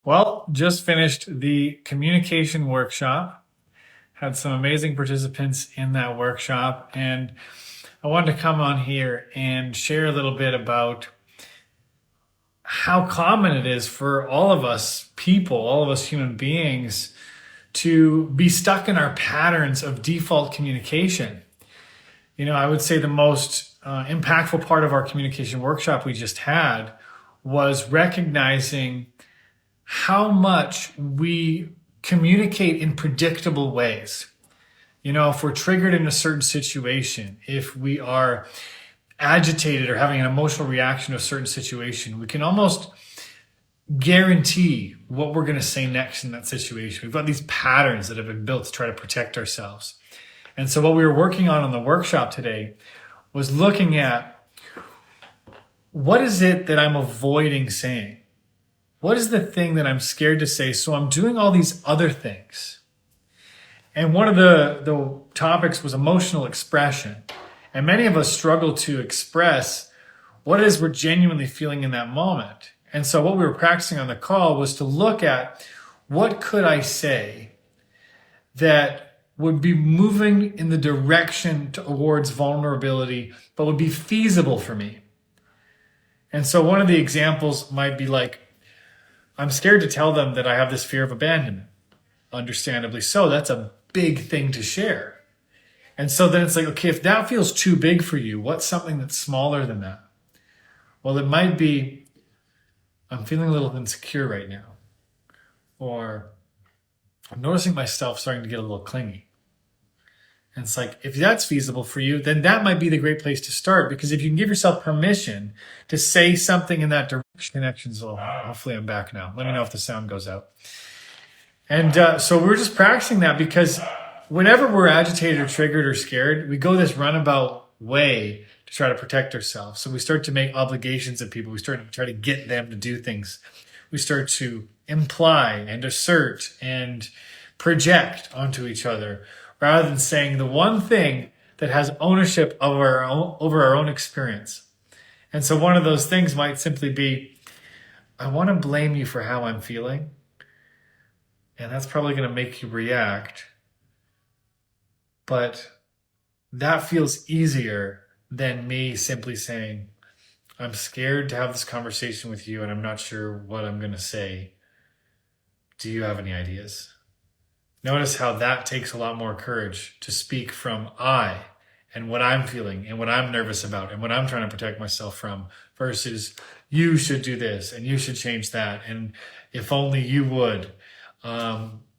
Well, just finished the communication workshop. Had some amazing participants in that workshop, and I wanted to come on here and share a little bit about how common it is for all of us people, all of us human beings, to be stuck in our patterns of default communication. I would say the most impactful part of our communication workshop we just had was recognizing how much we communicate in predictable ways. If we're triggered in a certain situation, if we are agitated or having an emotional reaction to a certain situation, we can almost guarantee what we're going to say next in that situation. We've got these patterns that have been built to try to protect ourselves. And so what we were working on the workshop today was looking at what is it that I'm avoiding saying? What is the thing that I'm scared to say? So I'm doing all these other things. And one of the topics was emotional expression. And many of us struggle to express what it is we're genuinely feeling in that moment. And so what we were practicing on the call was to look at what could I say that would be moving in the direction towards vulnerability, but would be feasible for me. And so one of the examples might be like, I'm scared to tell them that I have this fear of abandonment. Understandably so. That's a big thing to share. And so then it's like, okay, if that feels too big for you, what's something that's smaller than that? Well, it might be, I'm feeling a little insecure right now. Or I'm noticing myself starting to get a little clingy. And it's like, if that's feasible for you, then that might be the great place to start. Because if you can give yourself permission to say something in that direction, connections will, hopefully I'm back now. Let me know if the sound goes out. And so we're just practicing that because whenever we're agitated or triggered or scared, we go this runabout way to try to protect ourselves. So we start to make obligations of people. We start to try to get them to do things. We start to imply and assert and project onto each other, rather than saying the one thing that has ownership over our own experience. And so one of those things might simply be, I want to blame you for how I'm feeling. And that's probably going to make you react. But that feels easier than me simply saying, I'm scared to have this conversation with you and I'm not sure what I'm going to say. Do you have any ideas? Notice how that takes a lot more courage to speak from I and what I'm feeling and what I'm nervous about and what I'm trying to protect myself from versus you should do this and you should change that. And if only you would.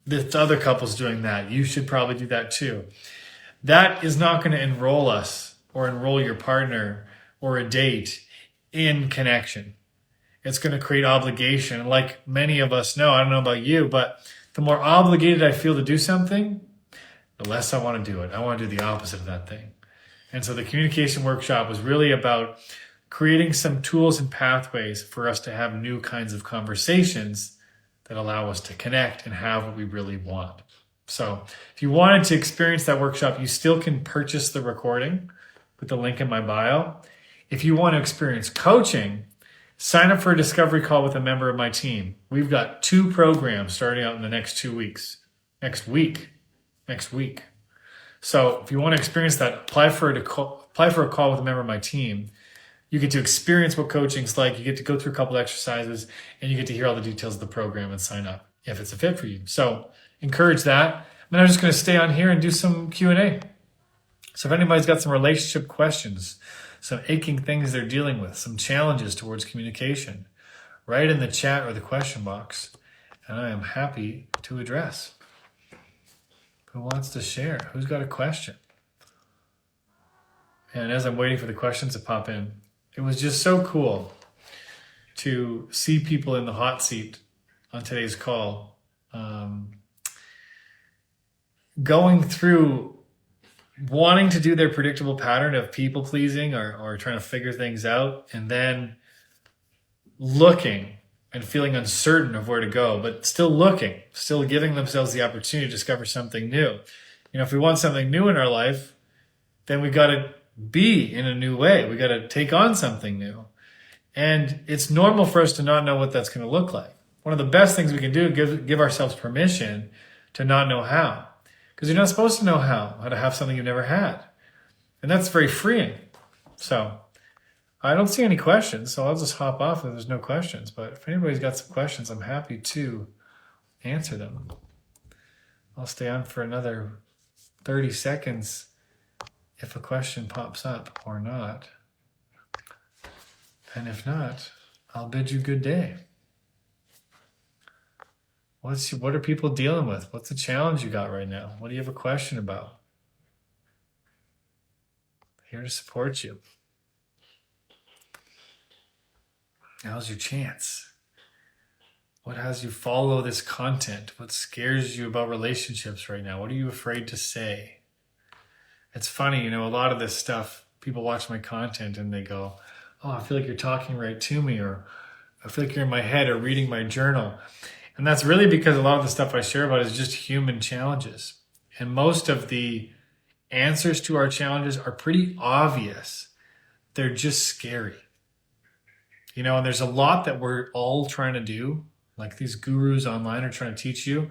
This other couple's doing that. You should probably do that too. That is not going to enroll us or enroll your partner or a date in connection. It's going to create obligation. Like many of us know, I don't know about you, but the more obligated I feel to do something, the less I want to do it. I want to do the opposite of that thing. And so the communication workshop was really about creating some tools and pathways for us to have new kinds of conversations that allow us to connect and have what we really want. So if you wanted to experience that workshop, you still can purchase the recording with the link in my bio. If you want to experience coaching, sign up for a discovery call with a member of my team. We've got 2 programs starting out in the next 2 weeks. Next week. So if you want to experience that, apply for a call with a member of my team. You get to experience what coaching's like. You get to go through a couple exercises and you get to hear all the details of the program and sign up if it's a fit for you. So encourage that. And I'm just going to stay on here and do some Q&A. So if anybody's got some relationship questions, some aching things they're dealing with, some challenges towards communication, write in the chat or the question box, and I am happy to address. Who wants to share? Who's got a question? And as I'm waiting for the questions to pop in, it was just so cool to see people in the hot seat on today's call, going through wanting to do their predictable pattern of people pleasing or trying to figure things out, and then looking and feeling uncertain of where to go, but still looking, still giving themselves the opportunity to discover something new. If we want something new in our life, then we got to be in a new way. We got to take on something new. And it's normal for us to not know what that's going to look like one of the best things we can do is give ourselves permission to not know how. Because you're not supposed to know how to have something you've never had. And that's very freeing. So I don't see any questions, so I'll just hop off if there's no questions. But if anybody's got some questions, I'm happy to answer them. I'll stay on for another 30 seconds if a question pops up or not. And if not, I'll bid you good day. What are people dealing with? What's the challenge you got right now? What do you have a question about? Here to support you. Now's your chance. What has you follow this content? What scares you about relationships right now? What are you afraid to say? It's funny, a lot of this stuff, people watch my content and they go, oh, I feel like you're talking right to me, or I feel like you're in my head or reading my journal. And that's really because a lot of the stuff I share about is just human challenges. And most of the answers to our challenges are pretty obvious. They're just scary. And there's a lot that we're all trying to do, like these gurus online are trying to teach you.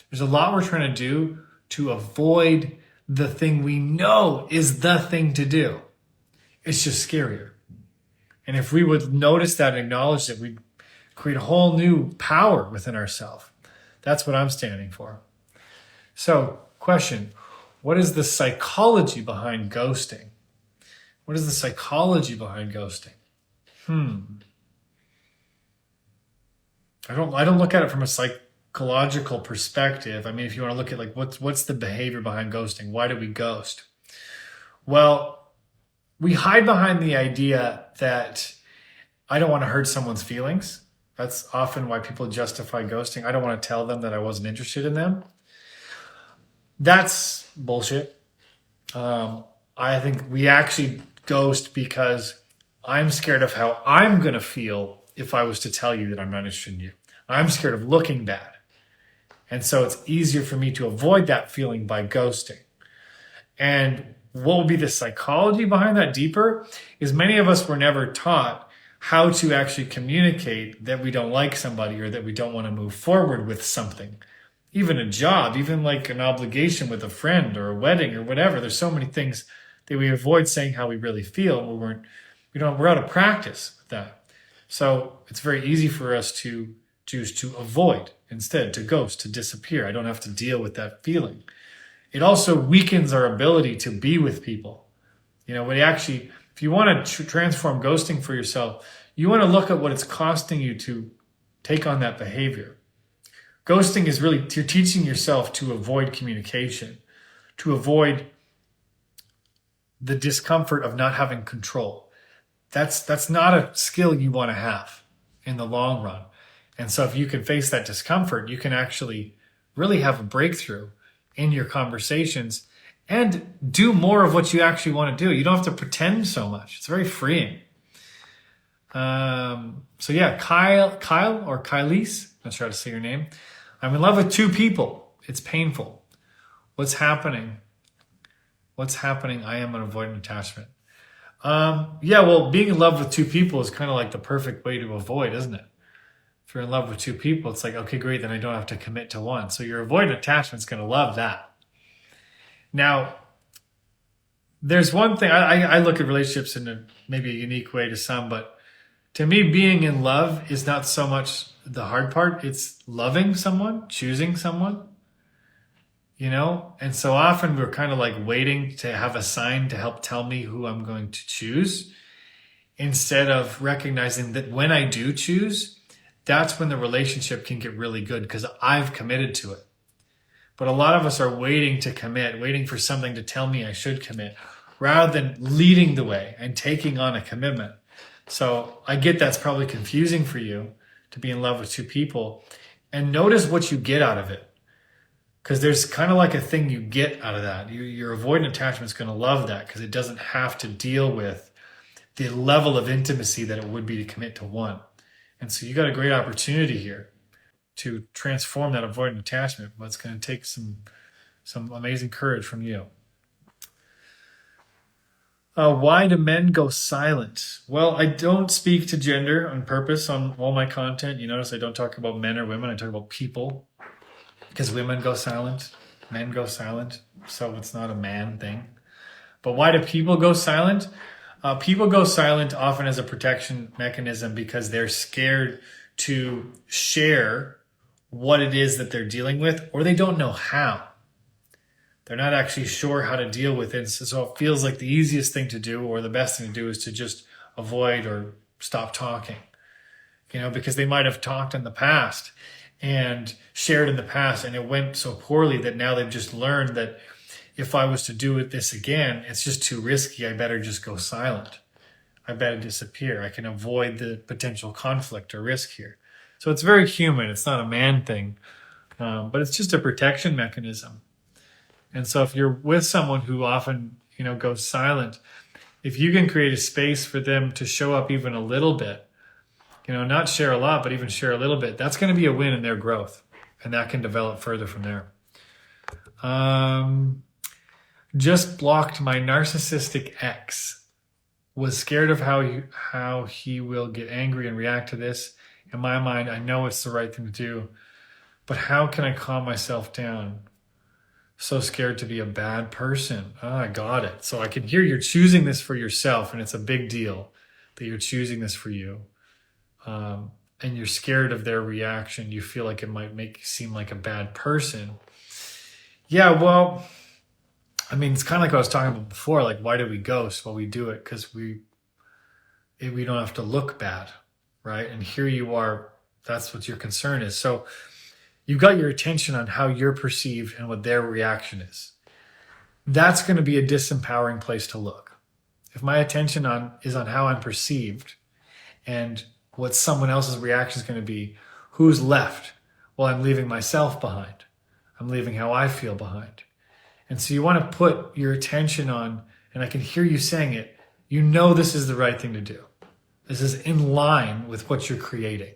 There's a lot we're trying to do to avoid the thing we know is the thing to do. It's just scarier. And if we would notice that and acknowledge that, we'd create a whole new power within ourselves. That's what I'm standing for. So, question, what is the psychology behind ghosting? What is the psychology behind ghosting? I don't look at it from a psychological perspective. I mean, if you want to look at like what's the behavior behind ghosting? Why do we ghost? Well, we hide behind the idea that I don't want to hurt someone's feelings. That's often why people justify ghosting. I don't want to tell them that I wasn't interested in them. That's bullshit. I think we actually ghost because I'm scared of how I'm going to feel if I was to tell you that I'm not interested in you. I'm scared of looking bad. And so it's easier for me to avoid that feeling by ghosting. And what will be the psychology behind that deeper is many of us were never taught how to actually communicate that we don't like somebody or that we don't want to move forward with something. Even a job, even like an obligation with a friend or a wedding or whatever. There's so many things that we avoid saying how we really feel. We're out of practice with that. So it's very easy for us to choose to avoid instead, to ghost, to disappear. I don't have to deal with that feeling. It also weakens our ability to be with people. If you want to transform ghosting for yourself, you want to look at what it's costing you to take on that behavior. Ghosting is really, you're teaching yourself to avoid communication, to avoid the discomfort of not having control. That's not a skill you want to have in the long run. And so if you can face that discomfort, you can actually really have a breakthrough in your conversations and do more of what you actually want to do. You don't have to pretend so much. It's very freeing. So yeah, Kyle or Kylese, not sure how to say your name. I'm in love with two people. It's painful. What's happening? I am an avoidant attachment. Being in love with two people is kind of like the perfect way to avoid, isn't it? If you're in love with two people, it's like, okay, great, then I don't have to commit to one. So your avoidant attachment's going to love that. Now, there's one thing, I look at relationships in maybe a unique way to some, but to me, being in love is not so much the hard part. It's loving someone, choosing someone, And so often we're kind of like waiting to have a sign to help tell me who I'm going to choose, instead of recognizing that when I do choose, that's when the relationship can get really good because I've committed to it. But a lot of us are waiting to commit, waiting for something to tell me I should commit, rather than leading the way and taking on a commitment. So I get that's probably confusing for you to be in love with two people. And notice what you get out of it. Because there's kind of like a thing you get out of that. Your avoidant attachment is going to love that because it doesn't have to deal with the level of intimacy that it would be to commit to one. And so you got a great opportunity here to transform that avoidant attachment, but it's going to take some amazing courage from you. Why do men go silent? Well, I don't speak to gender on purpose on all my content. You notice I don't talk about men or women. I talk about people because women go silent, men go silent. So it's not a man thing. But why do people go silent? People go silent often as a protection mechanism because they're scared to share what it is that they're dealing with, or they don't know how. They're not actually sure how to deal with it. So it feels like the easiest thing to do or the best thing to do is to just avoid or stop talking, because they might have talked in the past and shared in the past and it went so poorly that now they've just learned that if I was to do this again, it's just too risky. I better just go silent. I better disappear. I can avoid the potential conflict or risk here. So it's very human. It's not a man thing, but it's just a protection mechanism. And so if you're with someone who often, goes silent, if you can create a space for them to show up even a little bit, not share a lot, but even share a little bit, that's going to be a win in their growth. And that can develop further from there. Just blocked my narcissistic ex. Was scared of how he will get angry and react to this. In my mind, I know it's the right thing to do, but how can I calm myself down? So scared to be a bad person. I got it. So I can hear you're choosing this for yourself, and it's a big deal that you're choosing this for you. And you're scared of their reaction. You feel like it might make you seem like a bad person. Yeah, well, it's kind of like what I was talking about before. Like, why do we ghost? Well, we do it because we don't have to look bad, right? And here you are. That's what your concern is. So you've got your attention on how you're perceived and what their reaction is. That's going to be a disempowering place to look. If my attention is on how I'm perceived and what someone else's reaction is going to be, who's left? Well, I'm leaving myself behind. I'm leaving how I feel behind. And so you want to put your attention on, and I can hear you saying it, this is the right thing to do. This is in line with what you're creating,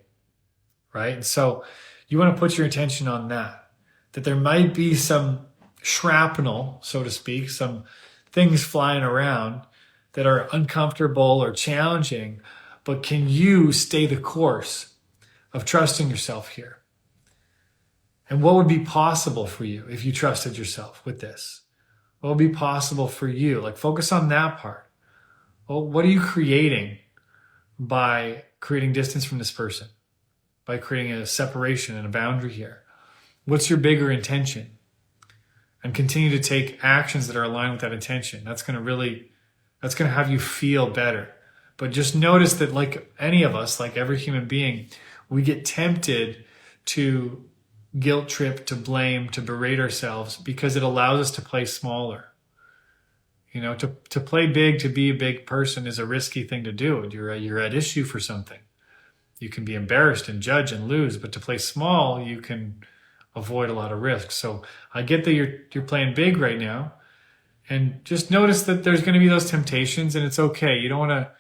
right? And so you want to put your attention on that there might be some shrapnel, so to speak, some things flying around that are uncomfortable or challenging, but can you stay the course of trusting yourself here? And what would be possible for you if you trusted yourself with this? What would be possible for you? Like, focus on that part. Well, what are you creating by creating distance from this person? By creating a separation and a boundary here? What's your bigger intention? And continue to take actions that are aligned with that intention. That's going to have you feel better. But just notice that, like any of us, like every human being, we get tempted to guilt trip, to blame, to berate ourselves because it allows us to play smaller. To play big, to be a big person is a risky thing to do. You're at issue for something. You can be embarrassed and judge and lose, but to play small, you can avoid a lot of risk. So I get that you're playing big right now, and just notice that there's going to be those temptations, and it's okay. You don't want to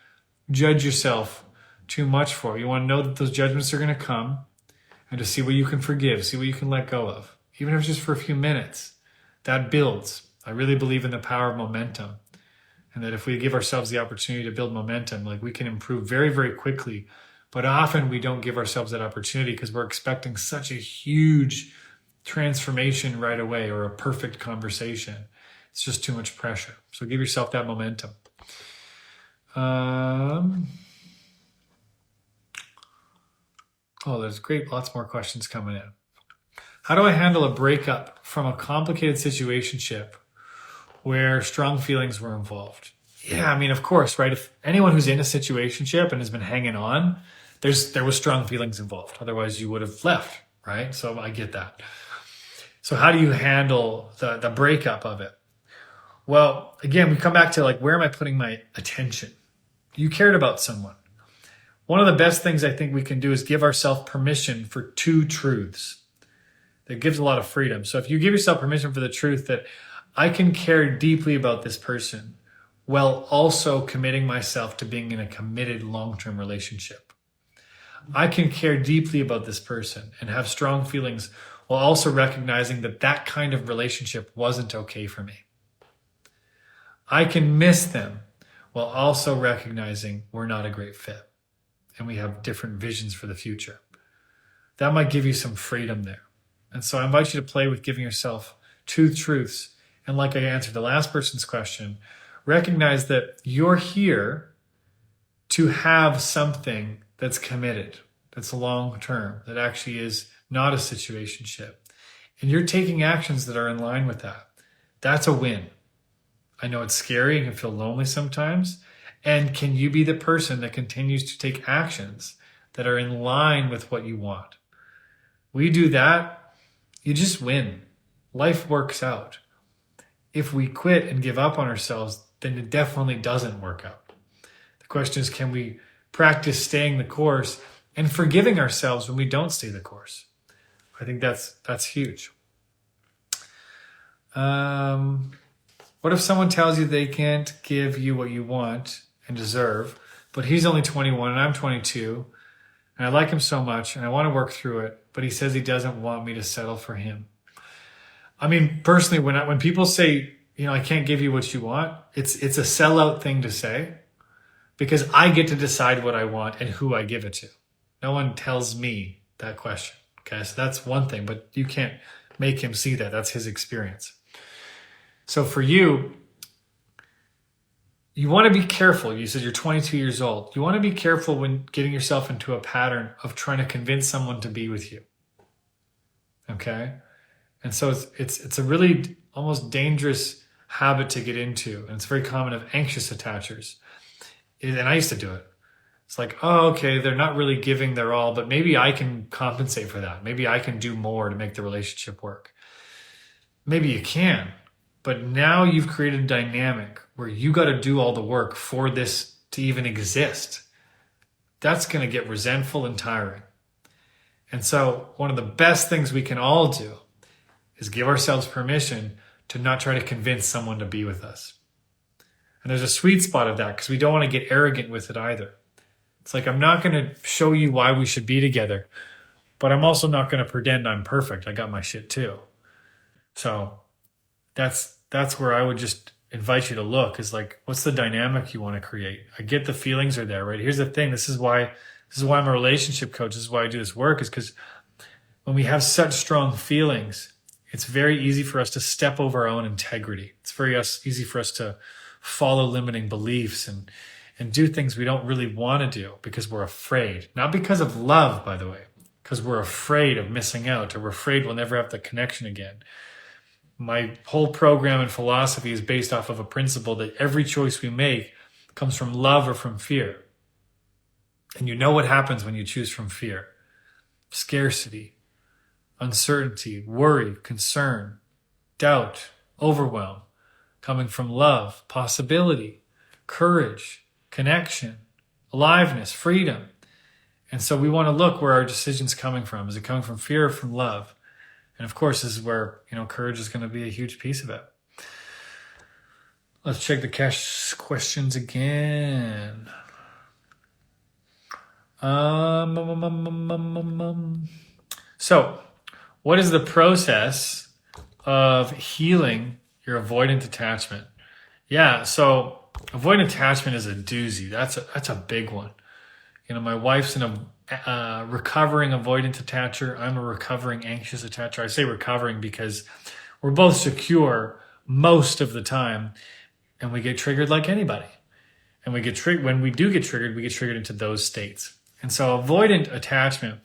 judge yourself too much for it. You want to know that those judgments are going to come, and to see what you can forgive, see what you can let go of, even if it's just for a few minutes. That builds. I really believe in the power of momentum, and that if we give ourselves the opportunity to build momentum, like, we can improve very, very quickly. But often we don't give ourselves that opportunity because we're expecting such a huge transformation right away, or a perfect conversation. It's just too much pressure. So give yourself that momentum. There's great, lots more questions coming in. How do I handle a breakup from a complicated situationship where strong feelings were involved? Yeah, of course, right? If anyone who's in a situationship and has been hanging on, there was strong feelings involved. Otherwise, you would have left, right? So I get that. So how do you handle the breakup of it? Well, again, we come back to, like, where am I putting my attention? You cared about someone. One of the best things I think we can do is give ourselves permission for two truths. That gives a lot of freedom. So if you give yourself permission for the truth that I can care deeply about this person while also committing myself to being in a committed long-term relationship. I can care deeply about this person and have strong feelings while also recognizing that that kind of relationship wasn't okay for me. I can miss them, while also recognizing we're not a great fit and we have different visions for the future. That might give you some freedom there. And so I invite you to play with giving yourself two truths. And like I answered the last person's question, recognize that you're here to have something that's committed, that's long term, that actually is not a situationship. And you're taking actions that are in line with that. That's a win. I know it's scary and can feel lonely sometimes. And can you be the person that continues to take actions that are in line with what you want? We do that, you just win. Life works out. If we quit and give up on ourselves, then it definitely doesn't work out. The question is, can we practice staying the course and forgiving ourselves when we don't stay the course? I think that's huge. What if someone tells you they can't give you what you want and deserve, but he's only 21 and I'm 22, and I like him so much and I want to work through it, but he says he doesn't want me to settle for him? I mean, personally, when people say, I can't give you what you want, it's a sellout thing to say, because I get to decide what I want and who I give it to. No one tells me that question. Okay, so that's one thing, but you can't make him see that. That's his experience. So for you, you want to be careful. You said you're 22 years old. You want to be careful when getting yourself into a pattern of trying to convince someone to be with you. Okay? And so it's a really almost dangerous habit to get into. And it's very common of anxious attachers. And I used to do it. It's like, oh, okay, they're not really giving their all, but maybe I can compensate for that. Maybe I can do more to make the relationship work. Maybe you can. But now you've created a dynamic where you got to do all the work for this to even exist. That's going to get resentful and tiring. And so one of the best things we can all do is give ourselves permission to not try to convince someone to be with us. And there's a sweet spot of that because we don't want to get arrogant with it either. It's like, I'm not going to show you why we should be together, but I'm also not going to pretend I'm perfect. I got my shit too. So that's where I would just invite you to look, is like, what's the dynamic you want to create? I get the feelings are there, right? Here's the thing. This is why I'm a relationship coach. This is why I do this work, is because when we have such strong feelings, it's very easy for us to step over our own integrity. It's very easy for us to follow limiting beliefs and do things we don't really want to do because we're afraid. Not because of love, by the way, because we're afraid of missing out, or we're afraid we'll never have the connection again. My whole program and philosophy is based off of a principle that every choice we make comes from love or from fear. And you know what happens when you choose from fear: scarcity, uncertainty, worry, concern, doubt, overwhelm. Coming from love, possibility, courage, connection, aliveness, freedom. And so we want to look where our decision's coming from. Is it coming from fear or from love? And of course, this is where, courage is going to be a huge piece of it. Let's check the cash questions again. So, what is the process of healing your avoidant attachment? Yeah, so avoidant attachment is a doozy. That's a big one. My wife's a recovering avoidant attacher. I'm a recovering anxious attacher. I say recovering because we're both secure most of the time, and we get triggered like anybody. And when we do get triggered, we get triggered into those states. And so avoidant attachment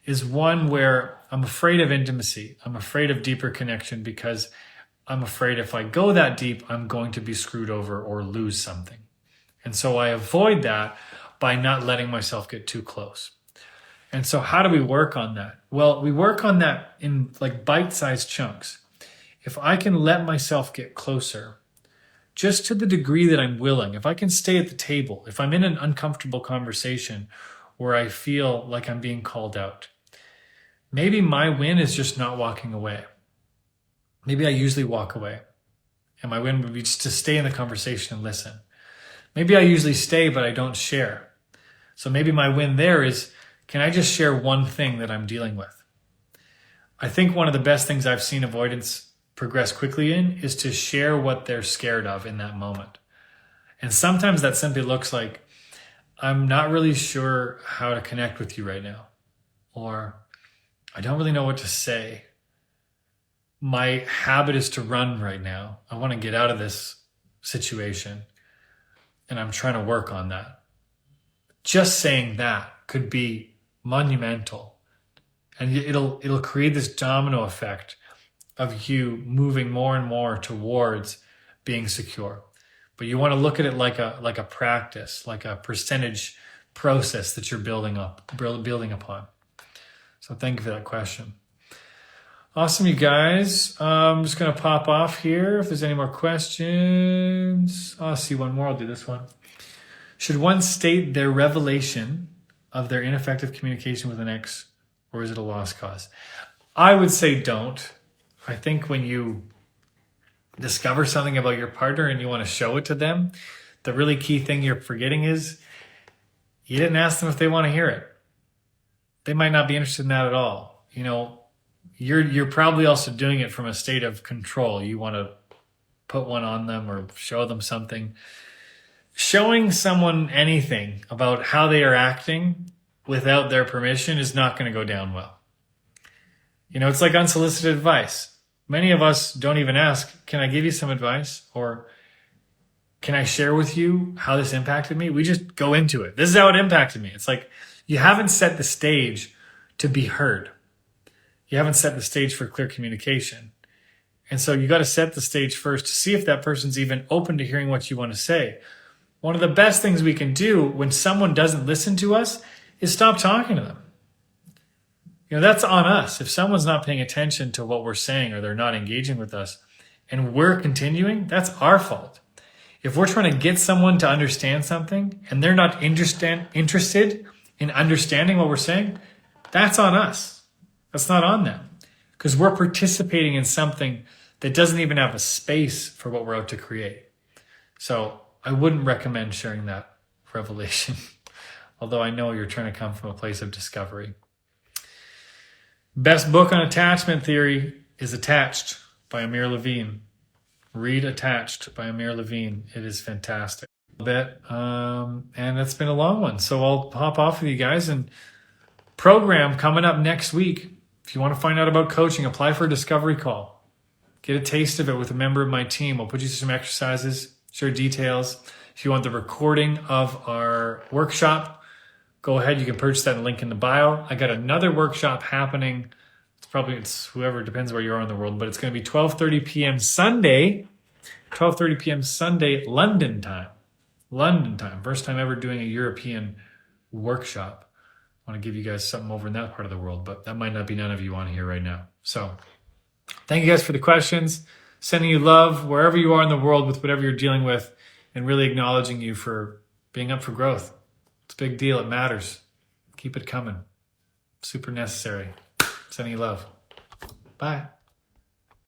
is one where I'm afraid of intimacy. I'm afraid of deeper connection because I'm afraid if I go that deep, I'm going to be screwed over or lose something. And so I avoid that by not letting myself get too close. And so how do we work on that? Well, we work on that in like bite-sized chunks. If I can let myself get closer, just to the degree that I'm willing, if I can stay at the table, if I'm in an uncomfortable conversation where I feel like I'm being called out, maybe my win is just not walking away. Maybe I usually walk away, and my win would be just to stay in the conversation and listen. Maybe I usually stay, but I don't share. So maybe my win there is, can I just share one thing that I'm dealing with? I think one of the best things I've seen avoidance progress quickly in is to share what they're scared of in that moment. And sometimes that simply looks like, I'm not really sure how to connect with you right now. Or I don't really know what to say. My habit is to run right now. I want to get out of this situation. And I'm trying to work on that. Just saying that could be monumental. And it'll create this domino effect of you moving more and more towards being secure. But you want to look at it like a practice, like a percentage process that you're building upon. So thank you for that question. Awesome, you guys. I'm just going to pop off here. If there's any more questions, I'll see one more. I'll do this one. Should one state their revelation of their ineffective communication with an ex, or is it a lost cause? I would say don't. I think when you discover something about your partner and you want to show it to them, the really key thing you're forgetting is you didn't ask them if they want to hear it. They might not be interested in that at all. You know, you're probably also doing it from a state of control. You want to put one on them or show them something. Showing someone anything about how they are acting without their permission is not going to go down well. You know, it's like unsolicited advice. Many of us don't even ask, can I give you some advice? Or can I share with you how this impacted me? We just go into it. This is how it impacted me. It's like you haven't set the stage to be heard. You haven't set the stage for clear communication. And so you got to set the stage first to see if that person's even open to hearing what you want to say. One of the best things we can do when someone doesn't listen to us is stop talking to them. You know, that's on us. If someone's not paying attention to what we're saying or they're not engaging with us and we're continuing, that's our fault. If we're trying to get someone to understand something and they're not interested in understanding what we're saying, that's on us. That's not on them. Because we're participating in something that doesn't even have a space for what we're out to create. So I wouldn't recommend sharing that revelation, although I know you're trying to come from a place of discovery. Best book on attachment theory is Attached by Amir Levine. Read Attached by Amir Levine. It is fantastic. And it's been a long one. So I'll hop off with you guys. And program coming up next week. If you want to find out about coaching, apply for a discovery call. Get a taste of it with a member of my team. We'll put you through some exercises, share details. If you want the recording of our workshop, go ahead. You can purchase that link in the bio. I got another workshop happening. It's whoever, depends where you are in the world, but it's going to be 12:30 p.m. Sunday, 12:30 p.m. Sunday, London time. London time. First time ever doing a European workshop. I want to give you guys something over in that part of the world, but that might not be none of you on here right now. So thank you guys for the questions. Sending you love wherever you are in the world with whatever you're dealing with, and really acknowledging you for being up for growth. It's a big deal. It matters. Keep it coming. Super necessary. Sending you love. Bye.